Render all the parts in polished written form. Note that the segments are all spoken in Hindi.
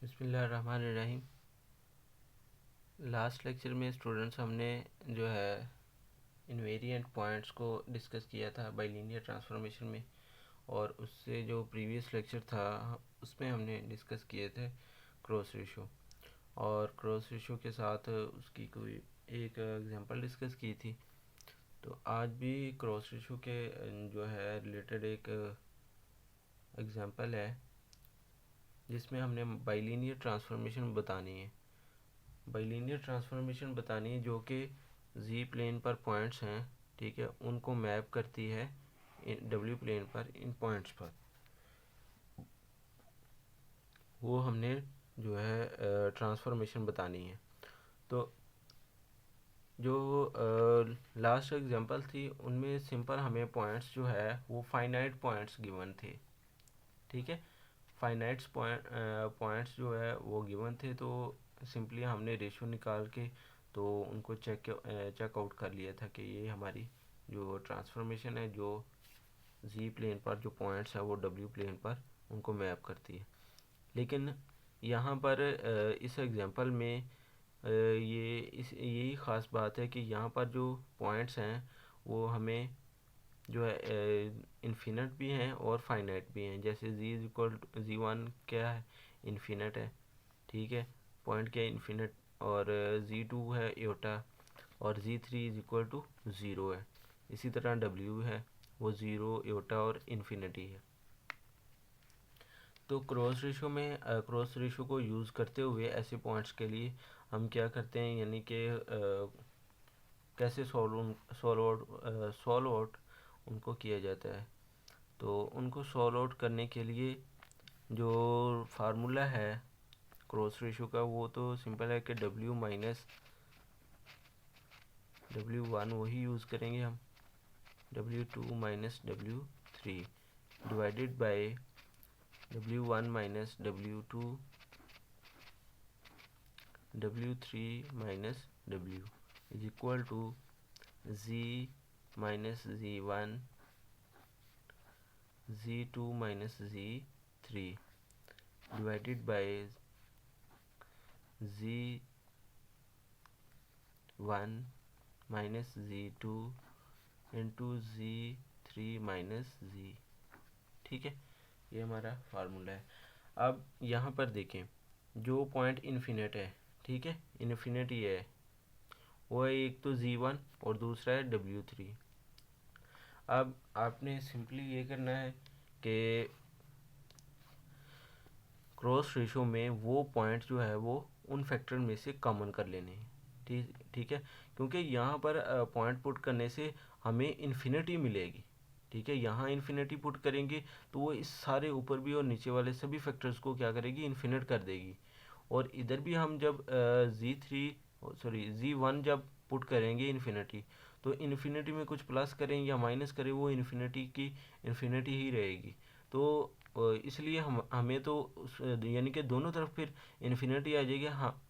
बिस्मिल्लाहिर्रहमानिर्रहीम। लास्ट लेक्चर में स्टूडेंट्स हमने जो है इनवेरिएंट पॉइंट्स को डिस्कस किया था बाइलिनियर ट्रांसफॉर्मेशन में, और उससे जो प्रीवियस लेक्चर था उसमें हमने डिस्कस किए थे क्रॉस रेशो, और क्रॉस रेशो के साथ उसकी कोई एक एग्जांपल डिस्कस की थी। तो आज भी क्रॉस रेशो के जो है रिलेटेड एक एग्जांपल है जिसमें हमने बाइलिनियर ट्रांसफॉर्मेशन बतानी है। बाइलिनियर ट्रांसफॉर्मेशन बतानी है जो कि जी प्लेन पर पॉइंट्स हैं, ठीक है, उनको मैप करती है डब्ल्यू प्लेन पर इन पॉइंट्स पर। वो हमने जो है ट्रांसफॉर्मेशन बतानी है। तो जो लास्ट एग्जांपल थी उनमें सिंपल हमें पॉइंट्स जो है वो फाइनाइट पॉइंट्स गिवन थे, ठीक है। फाइनाइट्स पॉइंट्स जो है वो गिवन थे, तो सिंपली हमने रेशो निकाल के तो उनको चेक आउट कर लिया था कि ये हमारी जो ट्रांसफॉर्मेशन है जो जी प्लेन पर जो पॉइंट्स है वो डब्ल्यू प्लेन पर उनको मैप करती है। लेकिन यहाँ पर इस एग्जांपल में यही ख़ास बात है कि यहाँ पर जो पॉइंट्स हैं वो हमें जो है इन्फिनिट भी हैं और फाइनाइट भी हैं। जैसे z=z1 क्या है, इन्फिनिट है, ठीक है, पॉइंट क्या है, इन्फिनिट, और z2 है एटा, और z3=0 है। इसी तरह w है वो 0 एटा और इन्फिनिटी है। तो क्रॉस रेशो को यूज़ करते हुए ऐसे पॉइंट्स के लिए हम क्या करते हैं, यानी कि कैसे सॉल्व आउट उनको किया जाता है। तो उनको सॉल्व आउट करने के लिए जो फार्मूला है क्रॉस रेशो का वो तो सिंपल है कि W1 वही यूज़ करेंगे हम, W2 minus W3 divided by W1 minus W2 W3 minus W is equal to Z minus Z1 Z2 minus Z3 divided by Z1 minus Z2 into Z3 minus Z, ठीक है। ये हमारा फार्मूला है। अब यहाँ पर देखें जो पॉइंट इन्फिनिट है, ठीक है, इन्फिनिट ये है, वो है एक तो Z1 और दूसरा है W3। अब आपने सिंपली ये करना है कि क्रॉस रेशो में वो पॉइंट जो है वो उन फैक्टर में से कॉमन कर लेने हैं, ठीक है, क्योंकि यहाँ पर पॉइंट पुट करने से हमें इन्फिनिटी मिलेगी, ठीक है। यहाँ इन्फिनिटी पुट करेंगे तो वो इस सारे ऊपर भी और नीचे वाले सभी फैक्टर्स को क्या करेगी, इन्फिनिट कर देगी। और इधर भी हम जब Z1 जब पुट करेंगे इन्फिनिटी, तो इन्फिनिटी में कुछ प्लस करें या माइनस करें वो इन्फिनिटी की इन्फिनिटी ही रहेगी। तो इसलिए हमें तो यानी कि दोनों तरफ फिर इन्फिनिटी आ जाएगी, हाँ,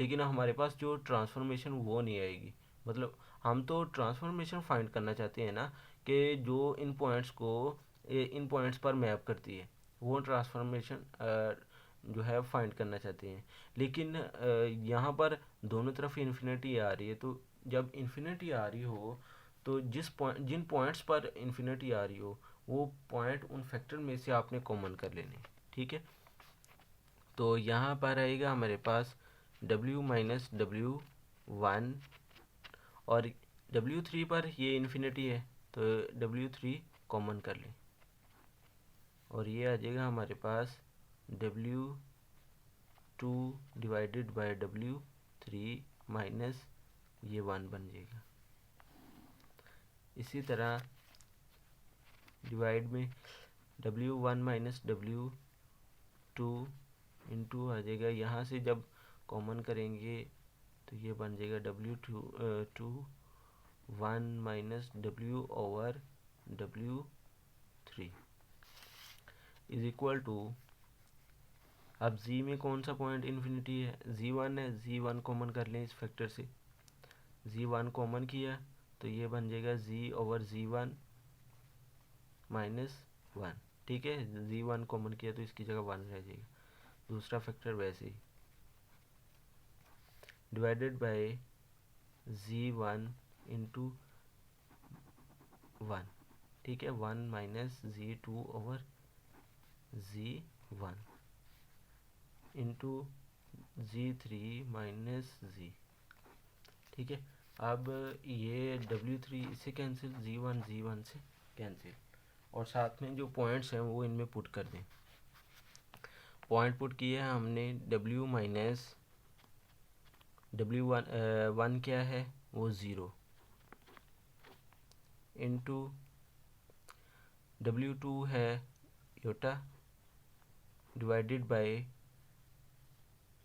लेकिन हमारे पास जो ट्रांसफॉर्मेशन वो नहीं आएगी। मतलब हम तो ट्रांसफॉर्मेशन फाइंड करना चाहते हैं ना, कि जो इन पॉइंट्स को इन पॉइंट्स पर मैप करती है, वो ट्रांसफॉर्मेशन जो है फाइंड करना चाहते हैं। लेकिन यहाँ पर दोनों तरफ इन्फिनिटी आ रही है, तो जब इन्फिनिटी आ रही हो तो जिन पॉइंट्स पर इन्फिनिटी आ रही हो वो पॉइंट उन फैक्टर में से आपने कॉमन कर लेने, ठीक है। तो यहाँ पर आएगा हमारे पास W माइनस W1, और W3 पर ये इन्फिनिटी है तो W3 कॉमन कर लें, और ये आ जाएगा हमारे पास W2 divided by W3 minus ये 1 बन जाएगा। इसी तरह डिवाइड में W1 माइनस W2 इंटू आ जाएगा, यहाँ से जब कॉमन करेंगे तो ये बन जाएगा W2 1 minus W over W3 is equal to, अब Z में कौन सा पॉइंट इन्फिनिटी है, Z1 है, Z1 कॉमन कर लें इस फैक्टर से, Z1 कॉमन किया तो ये बन जाएगा Z ओवर Z1 माइनस 1, ठीक है, Z1 कॉमन किया तो इसकी जगह 1 रह जाएगा। दूसरा फैक्टर वैसे ही, डिवाइडेड बाय z1 इंटू 1, ठीक है, 1 minus z2 over z1 into z3 minus z, ठीक है। अब ये W3 इससे कैंसिल, Z1 से कैंसिल, और साथ में जो पॉइंट्स हैं वो इनमें पुट कर दें। पॉइंट पुट किए हैं हमने, W माइनस W1 क्या है वो 0 इंटू W2 है योटा डिवाइडेड बाय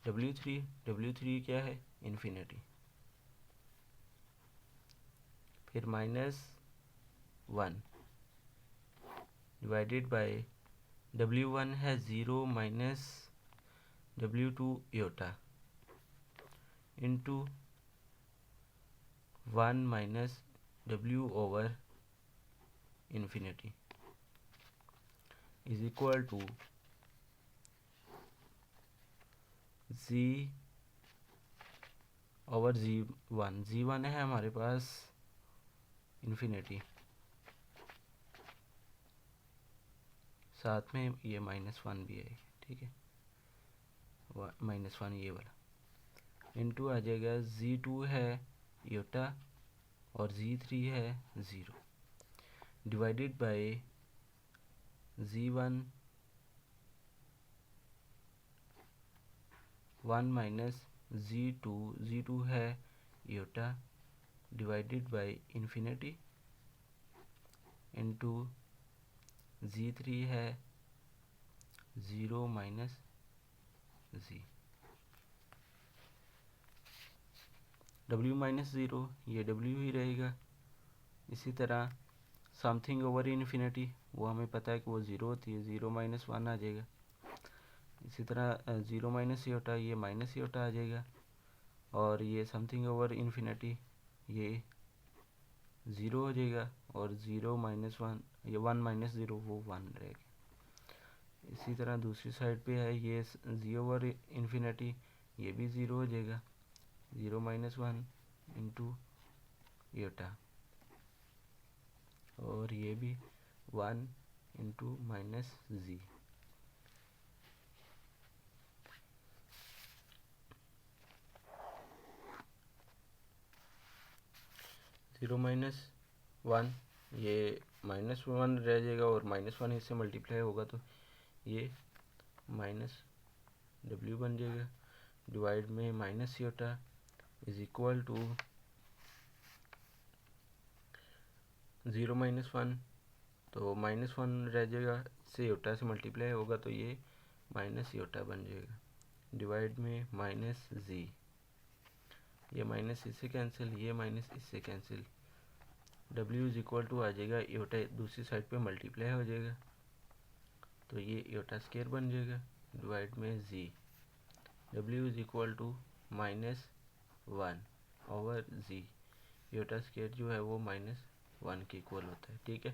W3 क्या है इन्फिनिटी, फिर -1 डिवाइडेड बाय W1 है 0 minus W2 iota into 1 minus W over infinity is equal to Z over Z1 है हमारे पास इन्फिनिटी, साथ में ये -1 भी है, ठीक है, -1 ये वाला, इंटू आ जाएगा Z2 है योटा और Z3 है 0 divided by Z1 1 minus Z2 है iota divided by infinity into Z3 है 0 माइनस Z, W माइनस 0 ये W ही रहेगा। इसी तरह समथिंग ओवर इन्फिनिटी, वो हमें पता है कि वो 0 होती है, 0 माइनस 1 आ जाएगा। इसी तरह 0 माइनस योटा, ये माइनस योटा आ जाएगा, और ये समथिंग ओवर इन्फिनिटी ये 0 हो जाएगा, और 0 माइनस 1 ये 1 माइनस 0 वो 1 रहेगा। इसी तरह दूसरी साइड पे है ये 0 ओवर इन्फिनिटी, ये भी 0 हो जाएगा, 0 माइनस 1 इंटू योटा, और ये भी 1 इंटू माइनस Z। 0 माइनस 1 ये -1 रह जाएगा, और -1 इससे मल्टीप्लाई होगा तो ये माइनस W बन जाएगा, डिवाइड में minus iota is equal to 0 minus 1, तो -1 रह जाएगा, इससे योटा से मल्टीप्लाई होगा तो ये माइनस योटा बन जाएगा, डिवाइड में माइनस Z, ये माइनस इससे कैंसिल, ये माइनस इससे cancel, W is equal to आ जाएगा योटा दूसरी साइड पे मल्टीप्लाई हो जाएगा, तो ये योटा स्केयर बन जाएगा, डिवाइड में Z, W is equal to -1 over Z, iota square जो है वो -1 के इक्वल होता है, ठीक है।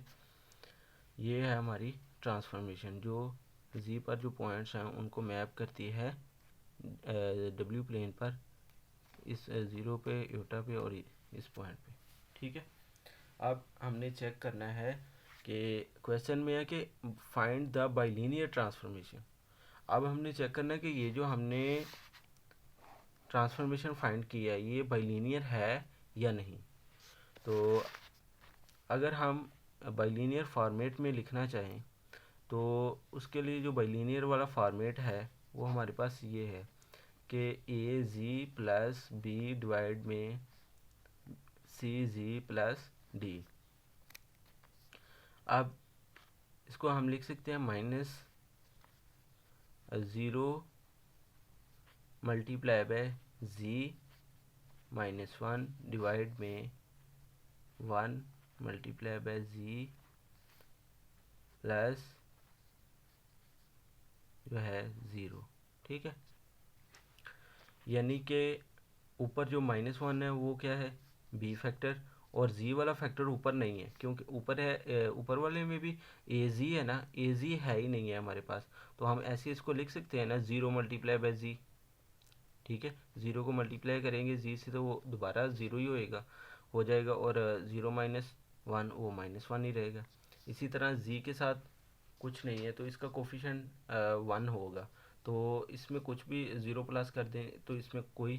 ये है हमारी ट्रांसफॉर्मेशन जो Z पर जो पॉइंट्स हैं उनको मैप करती है W प्लेन पर, इस 0 पे, योटा पे और इस पॉइंट पे, ठीक है। अब हमने चेक करना है कि क्वेश्चन में है कि फाइंड द बाइलिनियर ट्रांसफॉर्मेशन। अब हमने चेक करना है कि ये जो हमने ट्रांसफॉर्मेशन फाइंड किया है ये बाइलिनियर है या नहीं। तो अगर हम बाइलिनियर फॉर्मेट में लिखना चाहें तो उसके लिए जो बाइलिनियर वाला फॉर्मेट है वो हमारे पास ये है कि AZ प्लस B डिवाइड में CZ प्लस D। अब इसको हम लिख सकते हैं -0 मल्टीप्लाई बाय Z -1 डिवाइड में 1 मल्टीप्लाई बाय Z प्लस जो है 0, ठीक है। यानी कि ऊपर जो -1 है वो क्या है B फैक्टर, और Z वाला फैक्टर ऊपर नहीं है क्योंकि ऊपर है, ऊपर वाले में भी AZ है ना, AZ है ही नहीं है हमारे पास, तो हम ऐसे इसको लिख सकते हैं ना, 0 मल्टीप्लाई बाय जी। ठीक है, 0 को मल्टीप्लाई करेंगे जी से तो वो दोबारा 0 ही हो जाएगा, और 0 माइनस 1 वो -1 ही रहेगा। इसी तरह जी के साथ कुछ नहीं है तो इसका कोफिशिएंट 1 होगा, तो इसमें कुछ भी 0 प्लस कर दें तो इसमें कोई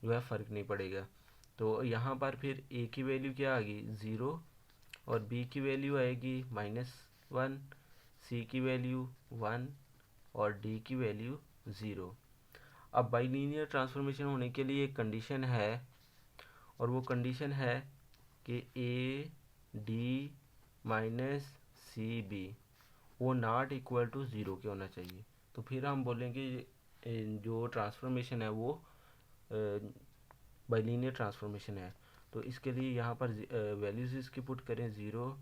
जो है फ़र्क नहीं पड़ेगा। तो यहाँ पर फिर ए की वैल्यू क्या आ गई 0, और बी की वैल्यू आएगी -1, सी की वैल्यू 1, और डी की वैल्यू 0। अब बाइलीनियर ट्रांसफॉर्मेशन होने के लिए एक कंडीशन है, और वो कंडीशन है कि A D minus C B वो नॉट इक्वल टू ज़ीरो के होना चाहिए। तो फिर हम बोलेंगे जो ट्रांसफॉर्मेशन है वो बाइलीनियर ट्रांसफॉर्मेशन है। तो इसके लिए यहाँ पर वैल्यूज इसकी पुट करें, 0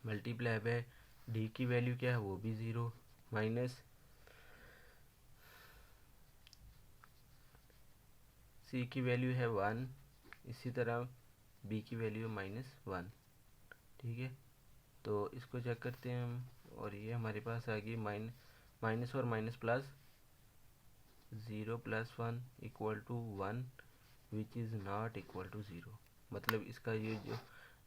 मल्टीप्लाई बाय डी की वैल्यू क्या है वो भी 0, माइनस सी की वैल्यू है 1, इसी तरह बी की वैल्यू -1। ठीक है, तो इसको चेक करते हैं हम, और ये हमारे पास आ गई माइनस और minus plus, 0 + 1 = 1 which is not equal to 0। मतलब इसका ये जो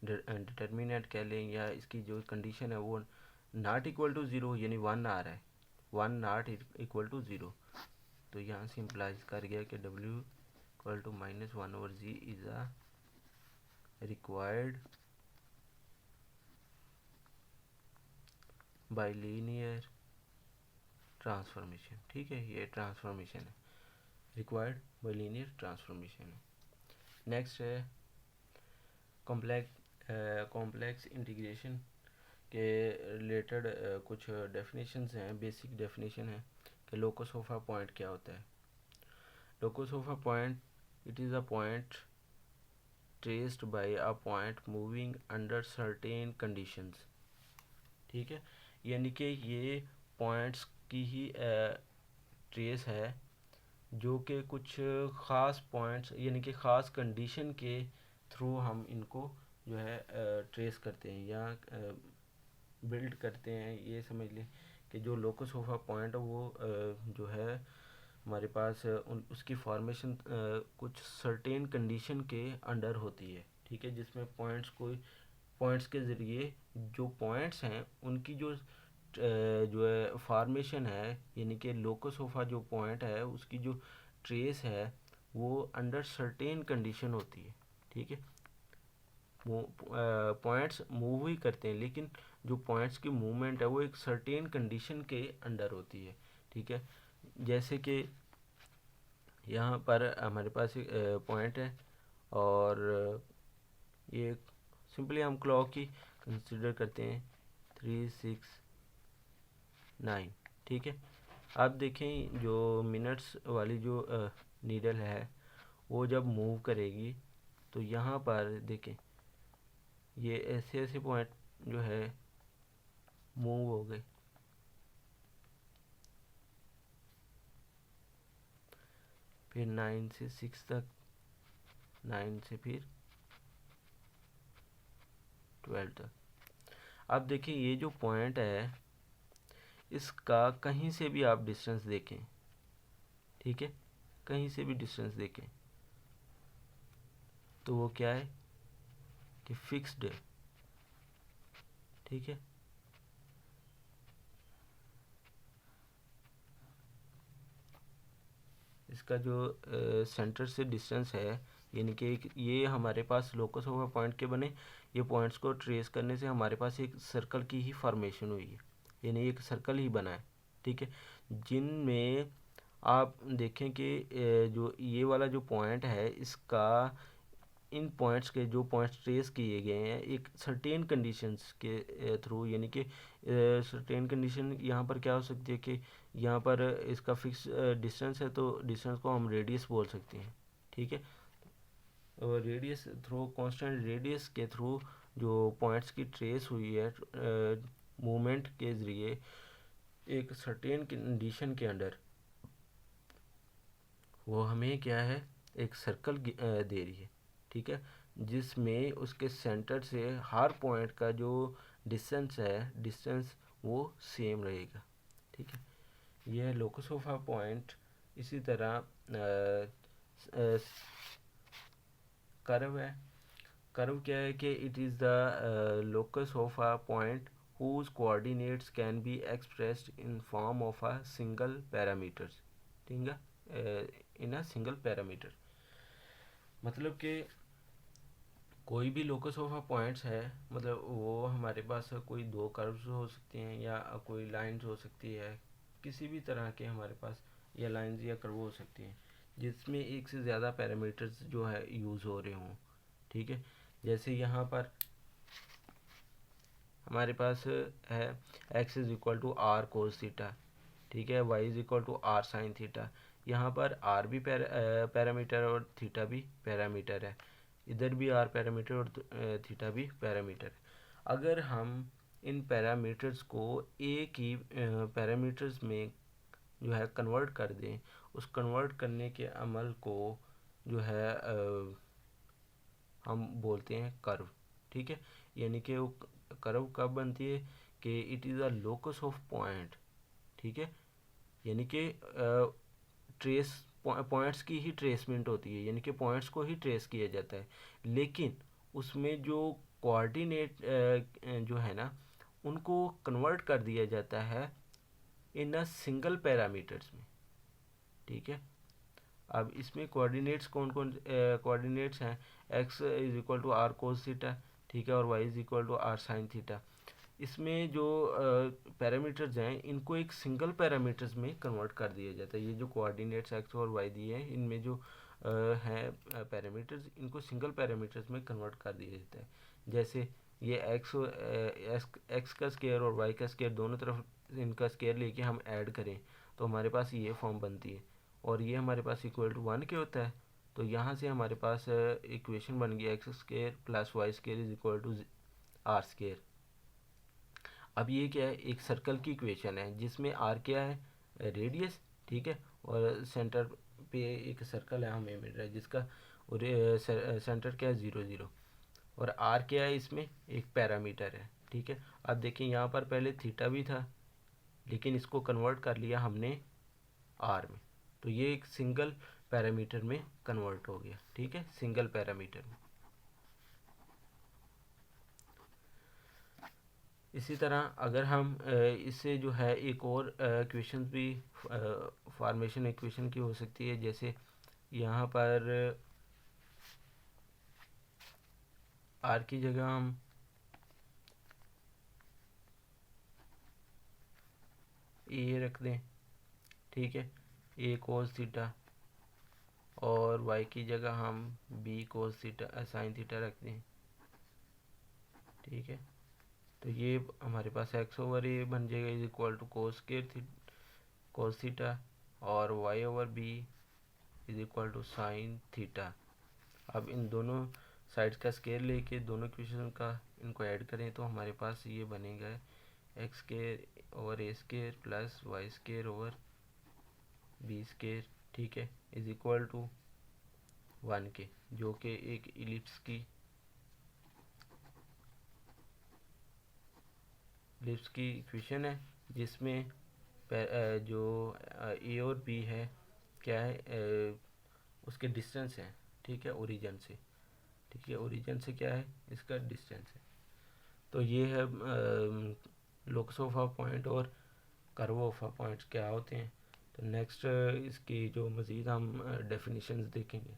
डिटर्मिनेंट कह लें या इसकी जो कंडीशन है वो नॉट इक्वल टू 0 यानी 1 आ रहा है, 1 नॉट इक्वल टू 0। तो यहाँ से इम्प्लाइज कर गया कि W = -1/g is a required bilinear transformation. ठीक है, ये ट्रांसफॉर्मेशन है, रिक्वायर्ड बाइलीनियर ट्रांसफॉर्मेशन है। नेक्स्ट है कॉम्प्लेक्स इंटीग्रेशन के रिलेटेड कुछ डेफिनेशंस हैं, बेसिक डेफिनेशन है कि लोकस ऑफ अ पॉइंट क्या होता है। Locus of a point, it is a point traced by a point moving under certain conditions. ठीक है, यानी कि ये पॉइंट्स की ही ट्रेस है जो कि कुछ ख़ास पॉइंट्स यानी कि ख़ास कंडीशन के थ्रू हम इनको जो है ट्रेस करते हैं या बिल्ड करते हैं। ये समझ लें कि जो लोकस ऑफ अ पॉइंट वो जो है हमारे पास उसकी फॉर्मेशन कुछ सर्टेन कंडीशन के अंडर होती है। ठीक है, जिसमें पॉइंट्स के ज़रिए जो पॉइंट्स हैं उनकी जो है फार्मेशन है, यानी कि लोकस ऑफ जो पॉइंट है उसकी जो ट्रेस है वो अंडर सर्टेन कंडीशन होती है। ठीक है, पॉइंट्स मूव ही करते हैं लेकिन जो पॉइंट्स की मूवमेंट है वो एक सर्टेन कंडीशन के अंडर होती है। ठीक है, जैसे कि यहाँ पर हमारे पास एक पॉइंट है, और ये सिंपली हम क्लॉक ही कंसिडर करते हैं 3, 6, 9। ठीक है, आप देखें जो मिनट्स वाली जो नीडल है वो जब मूव करेगी तो यहाँ पर देखें ये ऐसे ऐसे पॉइंट जो है मूव हो गए। फिर 9 से 6 तक, 9 से फिर 12 तक। अब देखिए ये जो पॉइंट है इसका कहीं से भी आप डिस्टेंस देखें, ठीक है, कहीं से भी डिस्टेंस देखें तो वो क्या है कि फिक्स्ड है। ठीक है, इसका जो सेंटर से डिस्टेंस है, यानी कि ये हमारे पास लोकस ऑफ पॉइंट के बने, ये पॉइंट्स को ट्रेस करने से हमारे पास एक सर्कल की ही फॉर्मेशन हुई है, यानी एक सर्कल ही बना है। ठीक है, जिनमें आप देखें कि जो ये वाला जो पॉइंट है इसका इन पॉइंट्स के जो पॉइंट्स ट्रेस किए गए हैं एक सर्टेन कंडीशंस के थ्रू, यानी कि सर्टेन कंडीशन यहाँ पर क्या हो सकती है कि यहाँ पर इसका फिक्स डिस्टेंस है तो डिस्टेंस को हम रेडियस बोल सकते हैं। ठीक है, और रेडियस थ्रू कांस्टेंट रेडियस के थ्रू जो पॉइंट्स की ट्रेस हुई है मूवमेंट के ज़रिए एक सर्टेन कंडीशन के अंडर, वो हमें क्या है एक सर्कल दे रही है। ठीक है, जिसमें उसके सेंटर से हर पॉइंट का जो डिस्टेंस है डिस्टेंस वो सेम रहेगा। ठीक है, ये है लोकस ऑफ अ पॉइंट। इसी तरह कर्व है। कर्व क्या है कि it is the locus of a point whose coordinates can be expressed in form of a single parameters, ठीक है, इन अ सिंगल पैरामीटर। मतलब कि कोई भी लोकस ऑफ अ पॉइंट्स है, मतलब वो हमारे पास कोई दो कर्व्स हो सकते हैं या कोई लाइंस हो सकती है, किसी भी तरह के हमारे पास या लाइंस या कर्व हो सकती हैं जिसमें एक से ज़्यादा पैरामीटर्स जो है यूज़ हो रहे हों। ठीक है, जैसे यहाँ पर हमारे पास है x is equal to R cos theta, ठीक है, y is equal to R sine theta. यहाँ पर r भी पैरामीटर और थीटा भी पैरामीटर है, इधर भी r पैरामीटर और थीटा भी पैरामीटर है। अगर हम इन पैरामीटर्स को एक ही पैरामीटर्स में जो है कन्वर्ट कर दें, उस कन्वर्ट करने के अमल को जो है हम बोलते हैं कर्व। ठीक है, यानी कि वो कर्व कब बनती है कि it is a locus of point. ठीक है, यानी कि ट्रेस पॉइंट्स की ही ट्रेसमेंट होती है, यानी कि पॉइंट्स को ही ट्रेस किया जाता है, लेकिन उसमें जो कोऑर्डिनेट जो है ना, उनको कन्वर्ट कर दिया जाता है इन अ सिंगल पैरामीटर्स में। ठीक है, अब इसमें कोऑर्डिनेट्स कौन कौन कोऑर्डिनेट्स हैं, x is equal to R cos theta, ठीक है, और y is equal to R sine theta. इसमें जो पैरामीटर्स हैं इनको एक सिंगल पैरामीटर्स में कन्वर्ट कर दिया जाता है। ये जो कोऑर्डिनेट्स x और y दिए हैं, इनमें जो हैं पैरामीटर्स, इनको सिंगल पैरामीटर्स में कन्वर्ट कर दिया जाता है। जैसे ये x का स्केयर और y का स्केयर दोनों तरफ इनका स्केयर लेके हम ऐड करें तो हमारे पास ये फॉर्म बनती है, और ये हमारे पास इक्वल टू 1 के होता है। तो यहाँ से हमारे पास इक्वेशन बन गया X square plus Y square is equal to R square. अब ये क्या है, एक सर्कल की इक्वेशन है जिसमें आर क्या है, रेडियस, ठीक है, और सेंटर पे एक सर्कल है हमें मिल रहा है जिसका और सेंटर क्या है 0 0, और आर क्या है, इसमें एक पैरामीटर है। ठीक है, अब देखिए यहाँ पर पहले थीटा भी था लेकिन इसको कन्वर्ट कर लिया हमने आर में, तो ये एक सिंगल पैरामीटर में कन्वर्ट हो गया। ठीक है, सिंगल पैरामीटर में। इसी तरह अगर हम इससे जो है एक और इक्वेशन भी फॉर्मेशन इक्वेशन की हो सकती है, जैसे यहाँ पर आर की जगह हम ए रख दें, ठीक है, ए कोस थीटा, और वाई की जगह हम B cos theta sine theta रख दें। ठीक है, तो ये हमारे पास एक्स ओवर ए बन जाएगा is equal to cos theta, और Y over B is equal to sine theta. अब इन दोनों साइड्स का स्केयर लेके दोनों इक्वेशन का इनको ऐड करें तो हमारे पास ये बनेगा X square over A square plus Y square over B square, ठीक है, इज इक्वल टू 1 के, जो कि एक इलिप्स की इक्वेशन है जिसमें जो ए और बी है क्या है, उसके डिस्टेंस है। ठीक है, ओरिजिन से, ठीक है, ओरिजिन से क्या है, इसका डिस्टेंस है। तो ये है लोकस ऑफ अ पॉइंट और कर्व ऑफ अ पॉइंट क्या होते हैं। तो नेक्स्ट इसकी जो मज़ीद हम डेफिनेशंस देखेंगे।